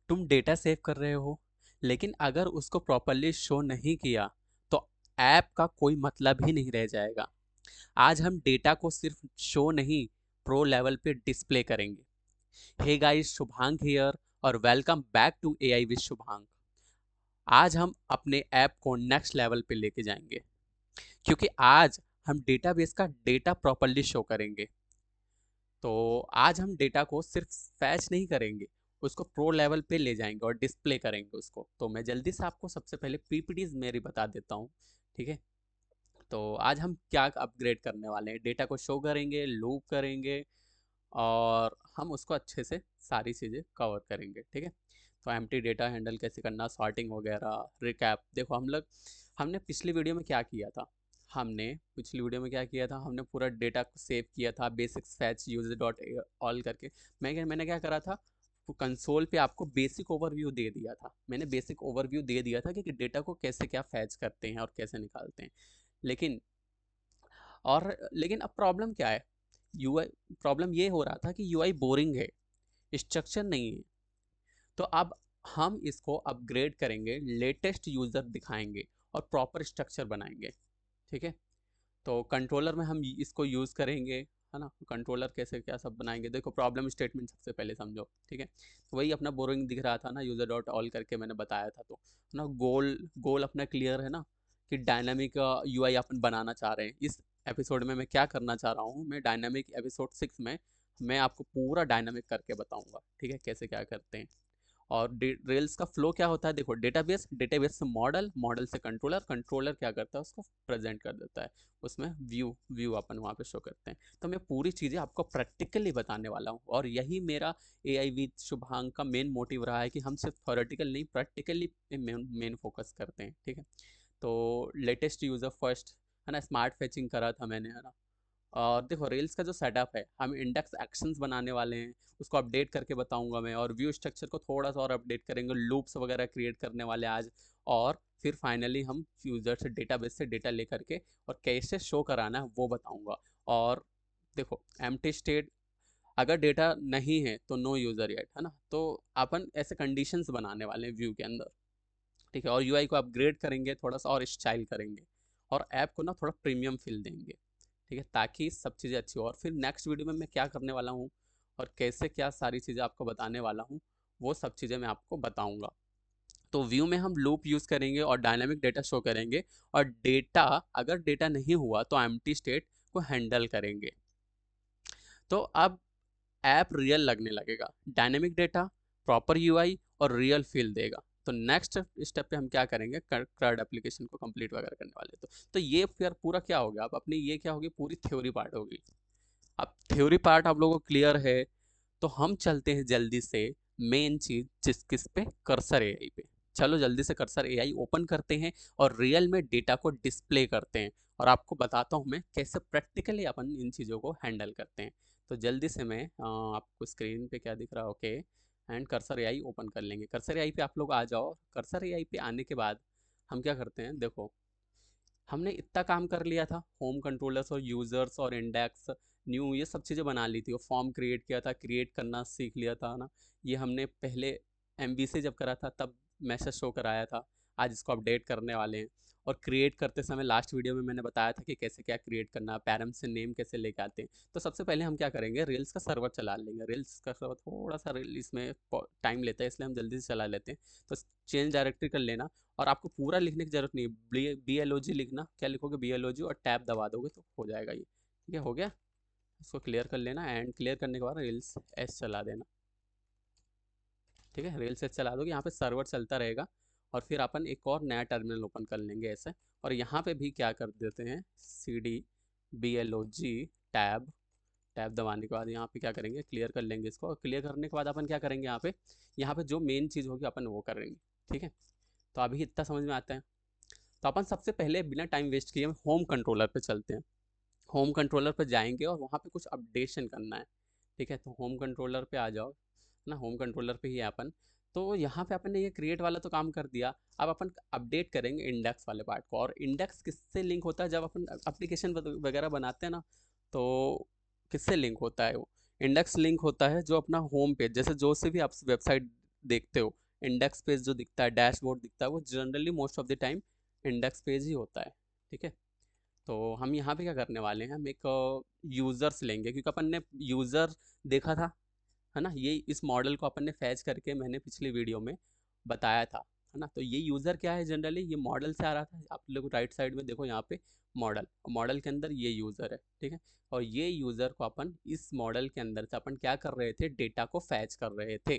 तुम data save कर रहे हो, लेकिन अगर उसको प्रॉपरली शो नहीं किया तो ऐप का कोई मतलब ही नहीं रह जाएगा। आज हम डेटा को सिर्फ शो नहीं, प्रो लेवल पे डिस्प्ले करेंगे। हे गाइस, शुभांक हियर और welcome back to AI with Shubhank. आज हम अपने ऐप को नेक्स्ट लेवल पे लेके जाएंगे, क्योंकि आज हम डेटाबेस का डेटा प्रॉपरली शो करेंगे। तो आज हम डेटा को सिर्फ फैच नहीं करेंगे, उसको प्रो लेवल पे ले जाएंगे और डिस्प्ले करेंगे उसको। तो मैं जल्दी से आपको सबसे पहले पीपीटीज मेरी बता देता हूँ। ठीक है, तो आज हम क्या अपग्रेड करने वाले हैं, डेटा को शो करेंगे, लूप करेंगे, और हम उसको अच्छे से सारी चीज़ें कवर करेंगे। ठीक है, तो एम्प्टी डेटा हैंडल कैसे करना, सॉर्टिंग वगैरह, रिकैप। देखो हमने पिछली वीडियो में क्या किया था, हमने पूरा डेटा को सेव किया था basics fetch user dot all करके। मैंने क्या करा था, कंसोल पे आपको बेसिक ओवरव्यू दे दिया था। मैंने बेसिक ओवरव्यू दे दिया था कि डेटा को कैसे क्या फैच करते हैं और कैसे निकालते हैं। लेकिन लेकिन अब प्रॉब्लम क्या है, यूआई प्रॉब्लम ये हो रहा था कि यूआई बोरिंग है, स्ट्रक्चर नहीं है। तो अब हम इसको अपग्रेड करेंगे, लेटेस्ट यूज़र दिखाएंगे और प्रॉपर स्ट्रक्चर बनाएंगे। ठीक है, तो कंट्रोलर में हम इसको यूज़ करेंगे, है ना। कंट्रोलर कैसे क्या सब बनाएंगे, देखो प्रॉब्लम स्टेटमेंट सबसे पहले समझो। ठीक है, तो वही अपना बोरिंग दिख रहा था ना, यूज़र डॉट ऑल करके मैंने बताया था। तो ना गोल गोल अपना क्लियर है ना, कि डायनामिक यूआई अपन बनाना चाह रहे हैं। इस एपिसोड में मैं क्या करना चाह रहा हूँ, मैं डायनामिक एपिसोड 6 में मैं आपको पूरा डायनामिक करके बताऊंगा। ठीक है, कैसे क्या करते हैं। और रेल्स का फ्लो क्या होता है, देखो डेटाबेस, डेटाबेस से मॉडल, मॉडल से कंट्रोलर, कंट्रोलर क्या करता है, उसको प्रेजेंट कर देता है, उसमें व्यू अपन वहाँ पे शो करते हैं। तो मैं पूरी चीज़ें आपको प्रैक्टिकली बताने वाला हूँ, और यही मेरा एआई विद शुभांक का मेन मोटिव रहा है कि हम सिर्फ थ्योरेटिकल नहीं, प्रैक्टिकली मेन फोकस करते हैं। ठीक है, तो लेटेस्ट यूज़र फर्स्ट, है ना, स्मार्ट फैचिंग करा था मैंने, है ना। और देखो रेल्स का जो सेटअप है, हम इंडेक्स एक्शंस बनाने वाले हैं, उसको अपडेट करके बताऊंगा मैं, और व्यू स्ट्रक्चर को थोड़ा सा और अपडेट करेंगे, लूप्स वगैरह क्रिएट करने वाले आज। और फिर फाइनली हम यूजर से डेटाबेस से डेटा लेकर के और कैसे शो कराना है वो बताऊंगा। और देखो एम्प्टी स्टेट, अगर डेटा नहीं है तो नो यूजर येट, है ना। तो अपन ऐसे कंडीशंस बनाने वाले हैं व्यू के अंदर। ठीक है, और यूआई को अपग्रेड करेंगे, थोड़ा सा और स्टाइल करेंगे, और ऐप को ना थोड़ा प्रीमियम फील देंगे। ठीक है, ताकि सब चीज़ें अच्छी हो। और फिर नेक्स्ट वीडियो में मैं क्या करने वाला हूँ और कैसे क्या सारी चीज़ें आपको बताने वाला हूँ, वो सब चीज़ें मैं आपको बताऊँगा। तो व्यू में हम लूप यूज़ करेंगे और डायनामिक डेटा शो करेंगे, और डेटा, अगर डेटा नहीं हुआ तो एम्प्टी स्टेट को हैंडल करेंगे। तो अब ऐप रियल लगने लगेगा, डायनेमिक डेटा, प्रॉपर यूआई और रियल फील देगा। तो नेक्स्ट स्टेप पे हम क्या करेंगे, कार्ड एप्लीकेशन को कंप्लीट वगैरह करने वाले। तो ये फिर पूरा क्या हो गया, अब अपनी ये क्या होगी, पूरी थ्योरी पार्ट होगी। अब थ्योरी पार्ट आप लोगों को क्लियर है, तो हम चलते हैं जल्दी से मेन चीज, जिस किस पे, कर्सर एआई पे। चलो जल्दी से कर्सर एआई ओपन करते हैं और रियल में डेटा को डिस्प्ले करते हैं, और आपको बताता हूँ मैं कैसे प्रैक्टिकली अपन इन चीज़ों को हैंडल करते हैं। तो जल्दी से मैं आपको स्क्रीन पे क्या दिख रहा है, okay, and cursor AI open कर लेंगे। कर्सर एआई पे आप लोग आ जाओ। कर्सर एआई पे आने के बाद हम क्या करते हैं, देखो हमने इतना काम कर लिया था, होम कंट्रोलर्स और यूज़र्स और इंडेक्स, न्यू, ये सब चीज़ें बना ली थी, और फॉर्म क्रिएट किया था, क्रिएट करना सीख लिया था ना। ये हमने पहले एमबी से जब करा था तब मैसेज शो कराया था। आज इसको अपडेट करने वाले हैं, और क्रिएट करते समय लास्ट वीडियो में मैंने बताया था कि कैसे क्या क्रिएट करना, पैरम से नेम कैसे लेके आते हैं। तो सबसे पहले हम क्या करेंगे, रेल्स का सर्वर चला लेंगे। रेल्स का सर्वर थोड़ा सा रेल इसमें टाइम लेता है, इसलिए हम जल्दी से चला लेते हैं। तो चेंज डायरेक्टरी कर लेना, और आपको पूरा लिखने की जरूरत नहीं है, बी एल ओ जी लिखना, क्या लिखोगे, बी एल ओ जी, और टैब दबा दोगे तो हो जाएगा ये। ठीक है, हो गया। इसको क्लियर कर लेना, एंड क्लियर करने के बाद रेल्स एस चला देना। ठीक है, रेल्स एस चला दोगे, यहाँ पे सर्वर चलता रहेगा, और फिर अपन एक और नया टर्मिनल ओपन कर लेंगे ऐसे। और यहाँ पे भी क्या कर देते हैं, C D B L O G tab, tab दबाने के बाद यहाँ पे क्या करेंगे, क्लियर कर लेंगे इसको। और क्लियर करने के बाद अपन क्या करेंगे, यहाँ पे जो मेन चीज़ होगी अपन वो करेंगे। ठीक है, तो अभी इतना समझ में आता है। तो अपन सबसे पहले बिना टाइम वेस्ट किए होम कंट्रोलर पे चलते हैं। होम कंट्रोलर पे जाएंगे और वहाँ पे कुछ अपडेशन करना है। ठीक है, तो होम कंट्रोलर पे आ जाओ ना, होम कंट्रोलर पे ही है अपन। तो यहाँ पे अपन ने ये क्रिएट वाला तो काम कर दिया। अब अपन अपडेट करेंगे इंडेक्स वाले पार्ट को। और इंडेक्स किससे लिंक होता है, जब अपन एप्लीकेशन वगैरह बनाते हैं ना, तो किससे लिंक होता है वो, इंडेक्स लिंक होता है जो अपना होम पेज, जैसे जो से भी आप वेबसाइट देखते हो इंडेक्स पेज जो दिखता है, डैशबोर्ड दिखता है, वो generally most of the time index page ही होता है। ठीक है, तो हम यहाँ पे क्या करने वाले हैं, हम एक यूज़र्स लेंगे, क्योंकि अपन ने यूज़र देखा था, है ना, ये इस मॉडल को अपन ने फैच करके मैंने पिछली वीडियो में बताया था, है ना। तो ये यूज़र क्या है, जनरली ये मॉडल से आ रहा था। आप लोग राइट साइड में देखो यहाँ पे मॉडल, मॉडल के अंदर ये यूज़र है। ठीक है, और ये यूज़र को अपन इस मॉडल के अंदर से अपन क्या कर रहे थे, डेटा को फैच कर रहे थे।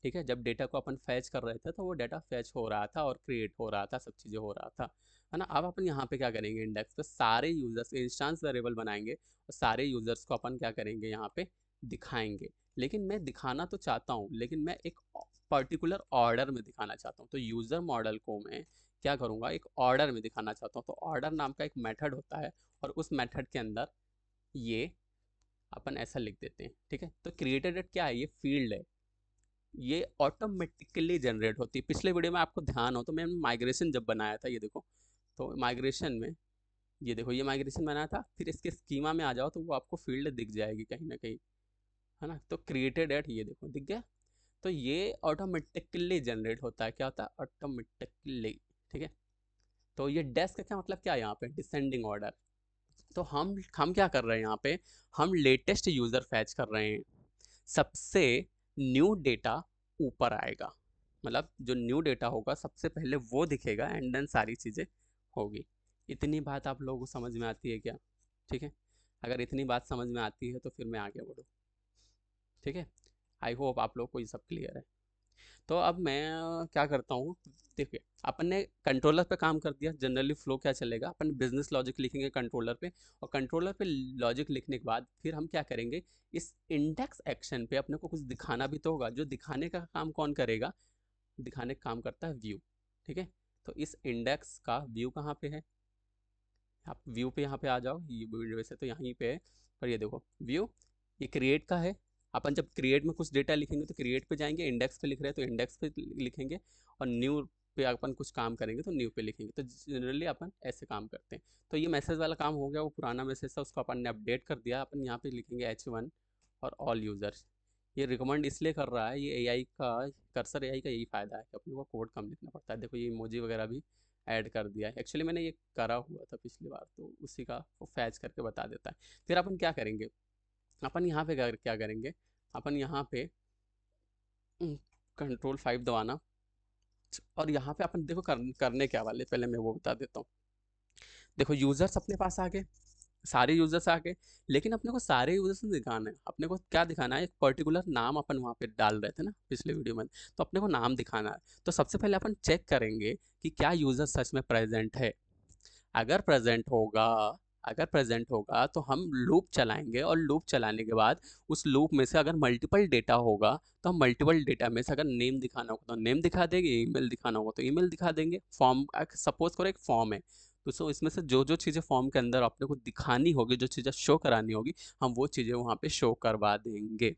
ठीक है, जब डेटा को अपन फैच कर रहे थे तो वो डेटा फैच हो रहा था और क्रिएट हो रहा था, सब चीज़ें हो रहा था, है ना। अब अपन यहाँ पे क्या करेंगे, इंडेक्स पे सारे यूज़र्स इंस्टांस वेरिएबल बनाएंगे और सारे यूज़र्स को अपन क्या करेंगे, यहाँ पे दिखाएंगे। लेकिन मैं दिखाना तो चाहता हूँ, लेकिन मैं एक पर्टिकुलर ऑर्डर में दिखाना चाहता हूँ। तो यूज़र मॉडल को मैं क्या करूँगा, एक ऑर्डर में दिखाना चाहता हूँ। तो ऑर्डर नाम का एक मेथड होता है, और उस मेथड के अंदर ये अपन ऐसा लिख देते हैं। ठीक है, तो क्रिएटेड डेट क्या है, ये फील्ड है, ये ऑटोमेटिकली जनरेट होती है। पिछले वीडियो में आपको ध्यान हो तो मैंने माइग्रेशन जब बनाया था, ये देखो, तो माइग्रेशन में ये देखो, ये माइग्रेशन बनाया था, फिर इसके स्कीमा में आ जाओ तो वो आपको फील्ड दिख जाएगी कहीं ना कहीं, है ना। तो क्रिएटेड एट, ये देखो दिख गया। तो ये ऑटोमेटिकली जनरेट होता है, क्या होता है, ऑटोमेटिकली। ठीक है, तो ये डेस्क का क्या मतलब, क्या है यहाँ पे, डिसेंडिंग ऑर्डर। तो हम क्या कर रहे हैं यहाँ पे, हम लेटेस्ट यूज़र फैच कर रहे हैं, सबसे न्यू डेटा ऊपर आएगा, मतलब जो न्यू डेटा होगा सबसे पहले वो दिखेगा, एंड देन सारी चीज़ें होगी। इतनी बात आप लोगों को समझ में आती है क्या? ठीक है, अगर इतनी बात समझ में आती है तो फिर मैं आगे बढ़ूँ। ठीक है, आई होप आप लोग को ये सब क्लियर है। तो अब मैं क्या करता हूँ, देखिए अपन ने कंट्रोलर पे काम कर दिया। जनरली फ्लो क्या चलेगा, अपन बिजनेस लॉजिक लिखेंगे कंट्रोलर पे, और कंट्रोलर पे लॉजिक लिखने के बाद फिर हम क्या करेंगे, इस इंडेक्स एक्शन पे अपने को कुछ दिखाना भी तो होगा। जो दिखाने का काम कौन करेगा, दिखाने का काम करता है व्यू। ठीक है, तो इस इंडेक्स का व्यू कहाँ पे है, आप व्यू पे यहाँ पे आ जाओ, ये वैसे तो यहीं पे है, पर ये देखो व्यू, ये क्रिएट का है। अपन जब क्रिएट में कुछ डेटा लिखेंगे तो क्रिएट पे जाएंगे, इंडेक्स पे लिख रहे हैं तो इंडेक्स पे लिखेंगे, और न्यू पे अपन कुछ काम करेंगे तो न्यू पे लिखेंगे। तो जनरली अपन ऐसे काम करते हैं। तो ये मैसेज वाला काम हो गया, वो पुराना मैसेज था उसको अपन ने अपडेट कर दिया। अपन यहाँ पे लिखेंगे H1 और ऑल यूज़र्स। ये रिकमेंड इसलिए कर रहा है, ये एआई का, कर्सर एआई का यही फ़ायदा है कि अपने को कोड कम लिखना पड़ता है। देखो ये इमोजी वगैरह भी ऐड कर दिया है। एक्चुअली मैंने ये करा हुआ था पिछली बार, तो उसी का वो फैच करके बता देता है। फिर अपन क्या करेंगे, अपन यहाँ पे क्या करेंगे, अपन यहाँ पे Ctrl 5 दबाना, और यहाँ पे अपन देखो करने क्या वाले, पहले मैं वो बता देता हूँ। देखो यूज़र्स अपने पास आ गए, सारे यूज़र्स आ गए, लेकिन अपने को सारे यूज़र्स नहीं दिखाना है। अपने को क्या दिखाना है, एक पर्टिकुलर नाम अपन वहाँ पे डाल रहे थे ना पिछले वीडियो में, तो अपने को नाम दिखाना है। तो सबसे पहले अपन चेक करेंगे कि क्या यूज़र सच में प्रेजेंट है। अगर प्रेजेंट होगा, अगर प्रेजेंट होगा तो हम लूप चलाएंगे, और लूप चलाने के बाद उस लूप में से अगर मल्टीपल डेटा होगा तो हम मल्टीपल डेटा में से अगर नेम दिखाना होगा तो नेम दिखा देंगे, ईमेल दिखाना होगा तो ईमेल दिखा देंगे। फॉर्म, सपोज करो एक फॉर्म है, तो इसमें से जो जो चीज़ें फॉर्म के अंदर अपने को दिखानी होगी, जो चीज़ें शो करानी होगी, हम वो चीज़ें वहाँ पे शो करवा देंगे।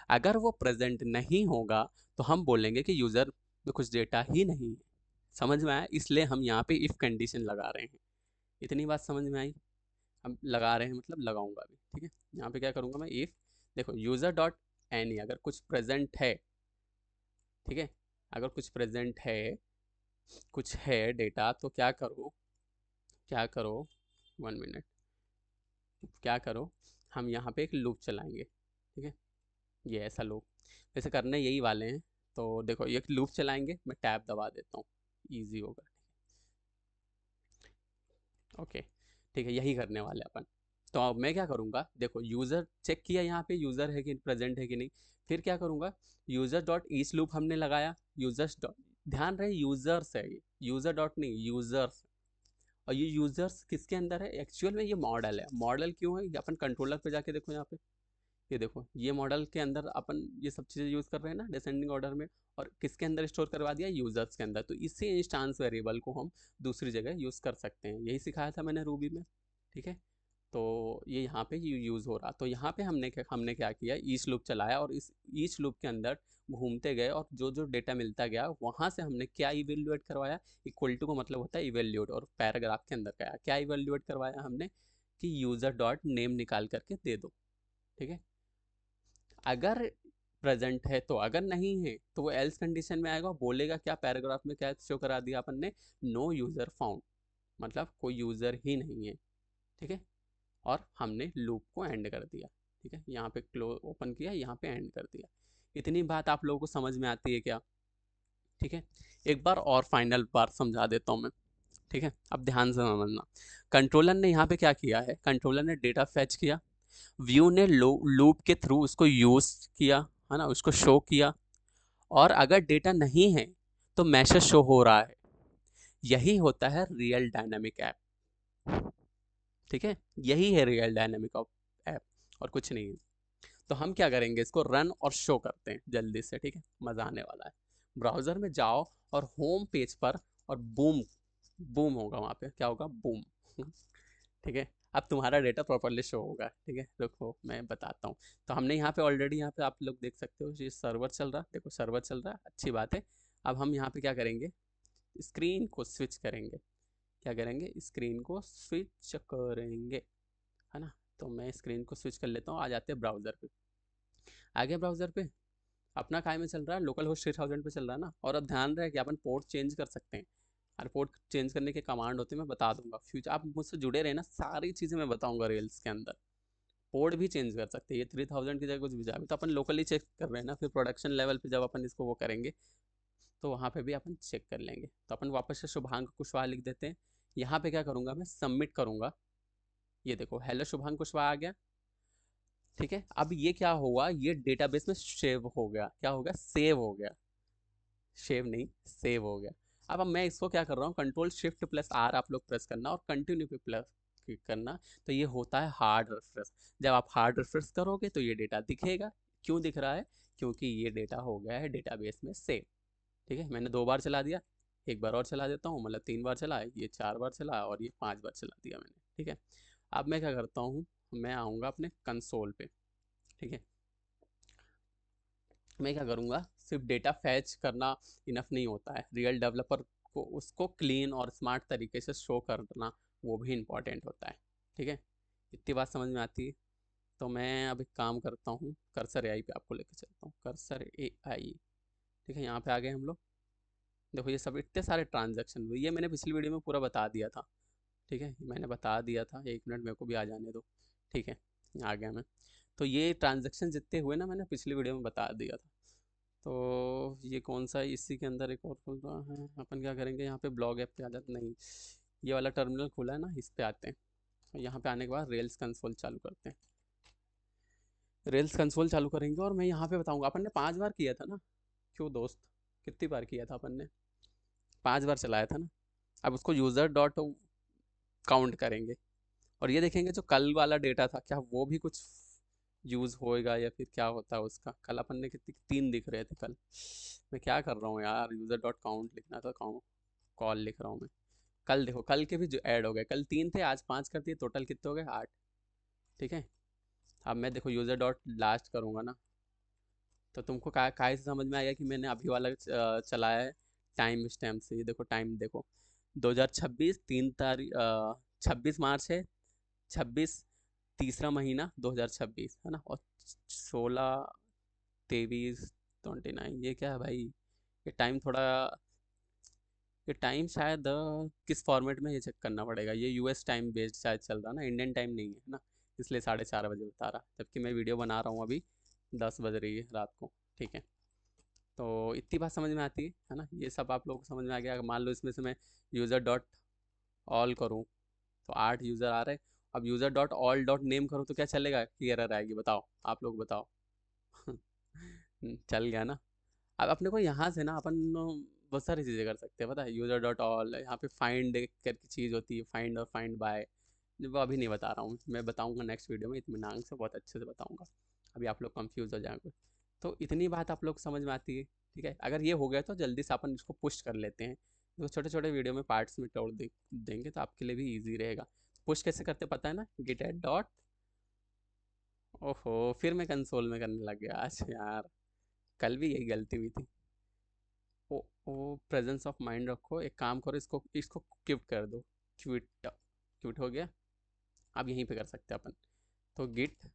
अगर वो प्रेजेंट नहीं होगा तो हम बोलेंगे कि यूज़र में कुछ डेटा ही नहीं है। समझ में आया, इसलिए हम यहाँ पे इफ़ कंडीशन लगा रहे हैं। इतनी बात समझ में आई, हम लगा रहे हैं मतलब लगाऊंगा भी। ठीक है, यहाँ पे क्या करूँगा मैं, इफ़, देखो यूज़र डॉट एनी, अगर कुछ प्रेजेंट है, ठीक है, अगर कुछ प्रेजेंट है, कुछ है डेटा, तो क्या करो, क्या करो, 1 मिनट, क्या करो, हम यहाँ पे एक लूप चलाएंगे। ठीक है, ये ऐसा लूप, वैसे करने यही वाले हैं। तो देखो ये लूप चलाएंगे, मैं टैब दबा देता हूँ, ईजी होगा। ओके, ठीक है, यही करने वाले अपन। तो अब मैं क्या करूँगा, देखो यूज़र चेक किया, यहाँ पे यूज़र है कि प्रेजेंट है कि नहीं। फिर क्या करूँगा, यूज़र डॉट ईच लूप हमने लगाया, यूज़र्स डॉट, ध्यान रहे यूज़र्स है ये, यूज़र डॉट नहीं, यूज़र्स। और ये यूज़र्स किसके अंदर है, एक्चुअल में ये मॉडल है। मॉडल क्यों है, ये अपन कंट्रोलर पे जाके देखो यहाँ पे, ये देखो ये मॉडल के अंदर अपन ये सब चीज़ें यूज़ कर रहे हैं ना डिसेंडिंग ऑर्डर में, और किसके अंदर स्टोर करवा दिया, यूज़र्स के अंदर। तो इसी इंस्टांस वेरिएबल को हम दूसरी जगह यूज़ कर सकते हैं, यही सिखाया था मैंने रूबी में। ठीक है, तो ये यहाँ पे यूज़ हो रहा। तो यहाँ पे हमने क्या किया, ईच लूप चलाया, और इस ईच लूप के अंदर घूमते गए, और जो जो डेटा मिलता गया वहाँ से हमने क्या इवेल्युएट करवाया, इक्वल टू का मतलब होता है इवेल्युएट, और पैराग्राफ के अंदर क्या इवेल्युएट करवाया हमने, कि यूज़र डॉट नेम निकाल करके दे दो। ठीक है, अगर प्रेजेंट है तो, अगर नहीं है तो वो एल्स कंडीशन में आएगा, बोलेगा क्या पैराग्राफ में, क्या शो करा दिया अपन ने, नो यूजर फाउंड, मतलब कोई यूजर ही नहीं है। ठीक है, और हमने लूप को एंड कर दिया। ठीक है, यहाँ पे क्लोज ओपन किया, यहाँ पे एंड कर दिया। इतनी बात आप लोगों को समझ में आती है क्या? ठीक है, एक बार और फाइनल बार समझा देता हूँ मैं। ठीक है, अब ध्यान से समझना। कंट्रोलर ने यहाँ पे क्या किया है, कंट्रोलर ने डेटा फेच किया, व्यू ने लूप के थ्रू उसको यूज किया, है ना, उसको शो किया, और अगर डेटा नहीं है तो मैसेज शो हो रहा है। यही होता है रियल डायनामिक ऐप। ठीक है, यही है रियल डायनामिक ऐप, और कुछ नहीं है। तो हम क्या करेंगे, इसको रन और शो करते हैं जल्दी से। ठीक है, मज़ा आने वाला है। ब्राउज़र में जाओ और होम पेज पर, और बूम, बूम होगा वहाँ पे, क्या होगा, बूम। ठीक है, अब तुम्हारा डेटा प्रॉपरली शो होगा। ठीक है, रुको मैं बताता हूँ। तो हमने यहाँ पे ऑलरेडी, यहाँ पे आप लोग देख सकते हो ये सर्वर चल रहा है, देखो सर्वर चल रहा है, अच्छी बात है। अब हम यहाँ पे क्या करेंगे, स्क्रीन को स्विच करेंगे। क्या करेंगे, स्क्रीन को स्विच करेंगे, है ना। तो मैं स्क्रीन को स्विच कर लेता हूँ, आ जाते हैं ब्राउज़र पे। आगे ब्राउज़र पे अपना काय में चल रहा है, लोकल होस्ट 3000 पे चल रहा है ना। और अब ध्यान रहे कि अपन पोर्ट चेंज कर सकते हैं, और पोर्ट चेंज करने के कमांड होते हैं, मैं बता दूंगा फ्यूचर। आप मुझसे जुड़े रहे ना, सारी चीज़ें मैं बताऊंगा रेल्स के अंदर। पोर्ट भी चेंज कर सकते हैं, ये 3000 की जगह कुछ भी जाए, तो अपन लोकली चेक कर रहे हैं ना, फिर प्रोडक्शन लेवल पे जब अपन इसको वो करेंगे तो वहाँ पे भी अपन चेक कर लेंगे। तो अपन वापस से शुभांक कुशवाहा लिख देते हैं। यहाँ पे क्या करूँगा, मैं सबमिट करूँगा। ये देखो, हेलो शुभांक कुशवाहा आ गया। ठीक है, अब ये क्या हुआ, ये डेटाबेस में सेव हो गया। क्या हो गया, सेव हो गया, सेव नहीं सेव हो गया। अब मैं इसको क्या कर रहा हूँ, कंट्रोल शिफ्ट प्लस आर आप लोग प्रेस करना, और कंटिन्यू पे प्लस क्लिक करना। तो ये होता है हार्ड रिफ्रेश। जब आप हार्ड रिफ्रेश करोगे तो ये डेटा दिखेगा। क्यों दिख रहा है, क्योंकि ये डेटा हो गया है डेटाबेस में सेव। ठीक है, मैंने 2 बार चला दिया, एक बार और चला देता हूँ, मतलब 3 बार चला, ये 4 बार चला, और ये 5 बार चला दिया मैंने। ठीक है, अब मैं क्या करता हूँ, मैं आऊँगा अपने कंसोल पे। ठीक है, मैं क्या करूँगा, सिर्फ डेटा फैच करना इनफ नहीं होता है, रियल डेवलपर को उसको क्लीन और स्मार्ट तरीके से शो करना वो भी इम्पॉर्टेंट होता है। ठीक है, इतनी बात समझ में आती है। तो मैं अब एक काम करता हूँ, कर्सर एआई पे आपको लेकर चलता हूँ, कर्सर एआई। ठीक है, यहाँ पे आ गए हम लोग। देखो ये सब इतने सारे ट्रांजेक्शन हुए, ये मैंने पिछली वीडियो में पूरा बता दिया था। ठीक है, मैंने बता दिया था, 1 मिनट मेरे को भी आ जाने दो। ठीक है, आ गया मैं। तो ये ट्रांजेक्शन जितने हुए ना, मैंने पिछली वीडियो में बता दिया था। तो ये कौन सा है, इसी के अंदर एक और खुल रहा है। अपन क्या करेंगे, यहाँ पे ब्लॉग ऐप पे आ जाते, नहीं ये वाला टर्मिनल खुला है ना, इस पे आते हैं। और यहाँ पे आने के बाद रेल्स कंसोल चालू करते हैं। रेल्स कंसोल चालू करेंगे, और मैं यहाँ पे बताऊँगा, अपन ने 5 बार किया था ना, क्यों दोस्त, कितनी बार किया था अपन ने, 5 बार चलाया था ना। अब उसको यूज़र डॉट काउंट करेंगे, और ये देखेंगे जो कल वाला डेटा था, क्या वो भी कुछ यूज़ होएगा, या फिर क्या होता है उसका। कल अपन ने कितनी, 3 दिख रहे थे कल। मैं क्या कर रहा हूँ यार, यूज़र डॉट काउंट लिखना था, कॉल लिख रहा हूँ मैं। कल देखो, कल के भी जो ऐड हो गए, कल 3 थे, आज 5 कर दिए, टोटल कितने हो गए, 8। ठीक है, अब मैं देखो यूज़र डॉट लास्ट करूँगा ना, तो तुमको काय से समझ में आएगा कि मैंने अभी वाला चलाया है टाइम स्टैम्प से। ये देखो टाइम देखो, 2026 3 तारीख, 26 मार्च है, 26 तीसरा महीना 2026, है ना। और 16 23 29, ये क्या है भाई, ये टाइम थोड़ा, ये टाइम शायद किस फॉर्मेट में, ये चेक करना पड़ेगा। ये यूएस टाइम बेस्ड शायद चल रहा ना, इंडियन टाइम नहीं है ना, इसलिए 4:30 बजे बता रहा, जबकि मैं वीडियो बना रहा हूँ अभी 10 बज रही है रात को। ठीक है, तो इतनी बात समझ में आती है ना, ये सब आप लोगों को समझ में आ गया। अगर मान लो इसमें से मैं यूज़र डॉट ऑल करूँ तो 8 यूज़र आ रहे हैं। अब user dot all dot name करूँ तो क्या चलेगा, कि एरर आएगी, बताओ आप लोग बताओ। चल गया ना। अब अपने को यहाँ से ना अपन बहुत सारी चीज़ें कर सकते हैं, पता है। यूज़र डॉट ऑल, यहाँ पे फाइंड करके चीज़ होती है, फाइंड और फाइंड बाय, वो अभी नहीं बता रहा हूँ, मैं बताऊँगा नेक्स्ट वीडियो में, इत्मीनान से बहुत अच्छे से बताऊँगा। अभी आप लोग कंफ्यूज हो जाएंगे। तो इतनी बात आप लोग समझ में आती है। ठीक है, अगर ये हो गया तो जल्दी से अपन इसको पुश कर लेते हैं। तो छोटे छोटे वीडियो में पार्ट्स में तोड़ देंगे तो आपके लिए भी ईजी रहेगा। पुश कैसे करते पता है ना, गिट एट डॉट, ओहो फिर मैं कंसोल में करने लग गया आज यार, कल भी यही गलती हुई थी। ओ ओ प्रेजेंस ऑफ माइंड रखो, एक काम करो, इसको इसको क्विट कर दो, क्विट, क्विट हो गया। अब यहीं पे कर सकते हैं अपन। तो गिट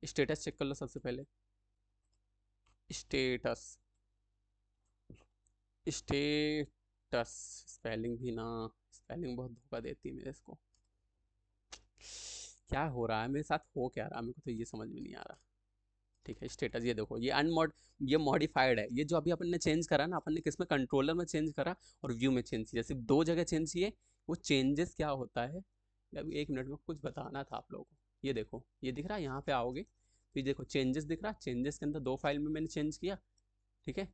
स्टेटस चेक कर लो सबसे पहले। स्टेटस, स्टेटस स्पेलिंग भी ना, स्पेलिंग बहुत धोखा देती है मेरे इसको। क्या हो रहा है मेरे साथ, हो क्या रहा है मेरे को तो ये समझ में नहीं आ रहा। ठीक है, स्टेटस ये देखो, ये अनमॉड, ये मॉडिफाइड है। ये जो अभी अपन ने चेंज करा ना, अपन ने किस में, कंट्रोलर में चेंज करा और व्यू में चेंज किया, सिर्फ दो जगह चेंज किए। वो चेंजेस क्या होता है, अभी एक मिनट में कुछ बताना था आप लोगों को। ये देखो, ये दिख रहा है, यहाँ पे आओगे तो ये देखो चेंजेस दिख रहा है, चेंजेस के अंदर दो फाइल में मैंने चेंज किया। ठीक है,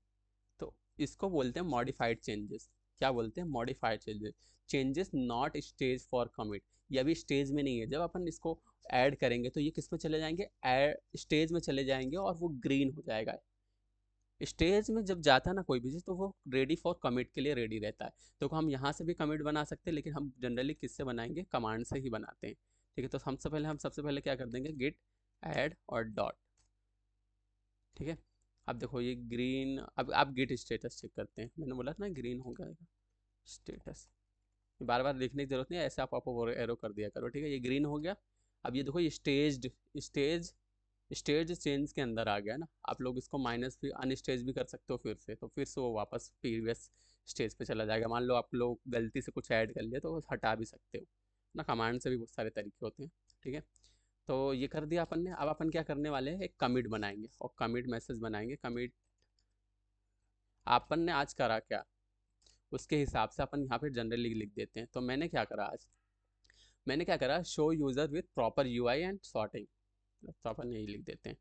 तो इसको बोलते हैं मॉडिफाइड चेंजेस। क्या बोलते हैं, modified changes. Changes not stage for commit, ये अभी स्टेज में नहीं है। जब अपन इसको ऐड करेंगे तो ये किस में चले जाएंगे, स्टेज में चले जाएंगे और वो ग्रीन हो जाएगा। स्टेज में जब जाता है ना कोई भी चीज़, तो वो रेडी फॉर कमिट के लिए रेडी रहता है। तो हम यहाँ से भी कमिट बना सकते हैं, लेकिन हम जनरली किससे बनाएंगे, कमांड से ही बनाते हैं। ठीक है, तो हम सबसे पहले क्या कर देंगे, गिट ऐड और डॉट। ठीक है, अब देखो ये ग्रीन, अब आप गिट स्टेटस चेक करते हैं, मैंने बोला था ना ग्रीन हो जाएगा स्टेटस। बार बार लिखने की जरूरत नहीं है, ऐसे आप एरो कर दिया करो। ठीक है, ये ग्रीन हो गया। अब ये देखो, ये स्टेज, स्टेज स्टेज चेंज के अंदर आ गया ना। आप लोग इसको माइनस भी अनस्टेज भी कर सकते हो फिर से, तो फिर से वो वापस प्रीवियस स्टेज पे चला जाएगा। मान लो आप लोग गलती से कुछ ऐड कर लिया तो हटा भी सकते हो ना, कमांड से भी बहुत सारे तरीके होते हैं। ठीक है, तो ये कर दिया अपन ने। अब अपन क्या करने वाले हैं, एक कमिट बनाएंगे और कमिट मैसेज बनाएंगे। कमिट अपन ने आज करा क्या, उसके हिसाब से अपन यहाँ पे जनरली लिख देते हैं। तो मैंने क्या करा आज, मैंने क्या करा, show user with proper UI and sorting. तो अपन यही लिख देते हैं,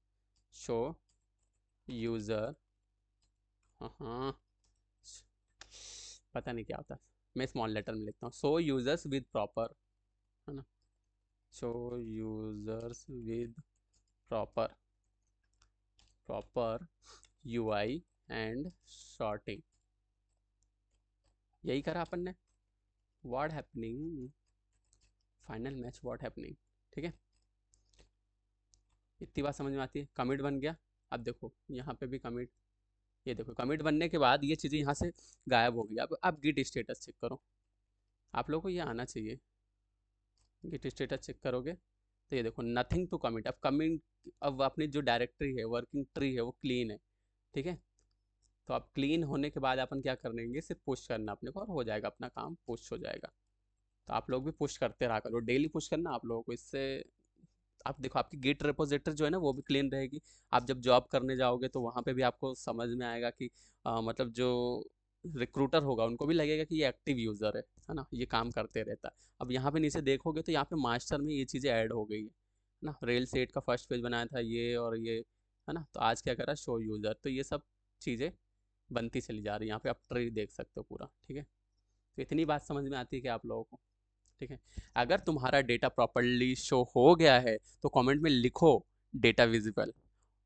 शो यूज़र, हाँ पता नहीं क्या होता है, मैं स्मॉल लेटर में लिखता हूँ, शो यूज़र्स विद प्रॉपर, है ना, show users with proper, proper UI and sorting. यही करा अपन ने, what happening, final match what happening. ठीक है, इतनी बात समझ में आती है। कमिट बन गया। अब देखो यहाँ पे भी कमिट, ये देखो कमिट बनने के बाद ये चीज़ें यहाँ से गायब हो गई। अब आप गिट स्टेटस चेक करो, आप लोगों को ये आना चाहिए। गिट स्टेटस चेक करोगे तो ये देखो नथिंग टू कमिट। अब कमिट, अब अपनी जो डायरेक्टरी है, वर्किंग ट्री है, वो क्लीन है। ठीक है, तो अब क्लीन होने के बाद अपन क्या करेंगे, सिर्फ पुश करना अपने को और हो जाएगा अपना काम, पुश हो जाएगा। तो आप लोग भी पुश करते रहा करो, डेली पुश करना आप लोगों को। इससे आप देखो आपकी गिट रिपोजिटरी जो है ना वो भी क्लीन रहेगी। आप जब जॉब करने जाओगे तो वहाँ पे भी आपको समझ में आएगा कि मतलब जो रिक्रूटर होगा उनको भी लगेगा कि ये एक्टिव यूज़र है ना, ये काम करते रहता है। अब यहाँ पे नीचे देखोगे तो यहाँ पे मास्टर में ये चीज़ें ऐड हो गई है ना। रेल सेट का फर्स्ट पेज बनाया था ये, और ये है ना, तो आज क्या करा, शो यूज़र। तो ये सब चीज़ें बनती चली जा रही है। यहाँ पे आप ट्री देख सकते हो पूरा। ठीक है, तो इतनी बात समझ में आती है कि आप लोगों को। ठीक है, अगर तुम्हारा डेटा प्रॉपरली शो हो गया है तो कमेंट में लिखो डेटा विजिबल,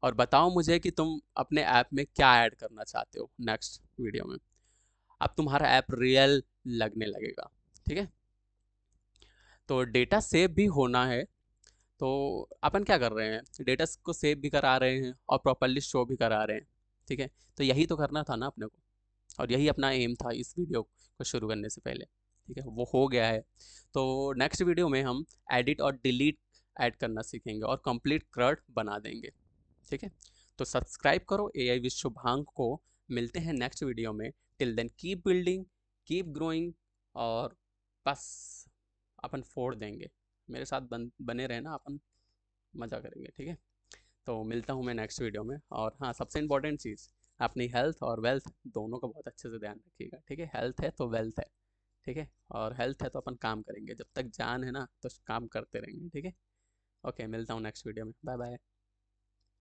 और बताओ मुझे कि तुम अपने ऐप में क्या ऐड करना चाहते हो नेक्स्ट वीडियो में। अब तुम्हारा ऐप रियल लगने लगेगा। ठीक है, तो डेटा सेव भी होना है। तो अपन क्या कर रहे हैं, डेटा को सेव भी करा रहे हैं और प्रॉपरली शो भी करा रहे हैं। ठीक है, तो यही तो करना था ना अपने को, और यही अपना एम था इस वीडियो को शुरू करने से पहले। ठीक है, वो हो गया है। तो नेक्स्ट वीडियो में हम एडिट और डिलीट ऐड करना सीखेंगे और कंप्लीट क्रड बना देंगे। ठीक है, तो सब्सक्राइब करो एआई विद शुभांक को। मिलते हैं नेक्स्ट वीडियो में। Till then keep building, keep growing, और बस अपन फोड़ देंगे। मेरे साथ बने रहना, अपन मज़ा करेंगे। ठीक है, तो मिलता हूँ मैं नेक्स्ट वीडियो में। और हाँ, सबसे इम्पोर्टेंट चीज़, अपनी हेल्थ और वेल्थ दोनों का बहुत अच्छे से ध्यान रखिएगा। ठीक है, हेल्थ है तो वेल्थ है। ठीक है, और हेल्थ है तो अपन काम करेंगे, जब तक जान है ना तो काम करते रहेंगे। ठीक है, ओके, मिलता हूँ नेक्स्ट वीडियो में, बाय बाय।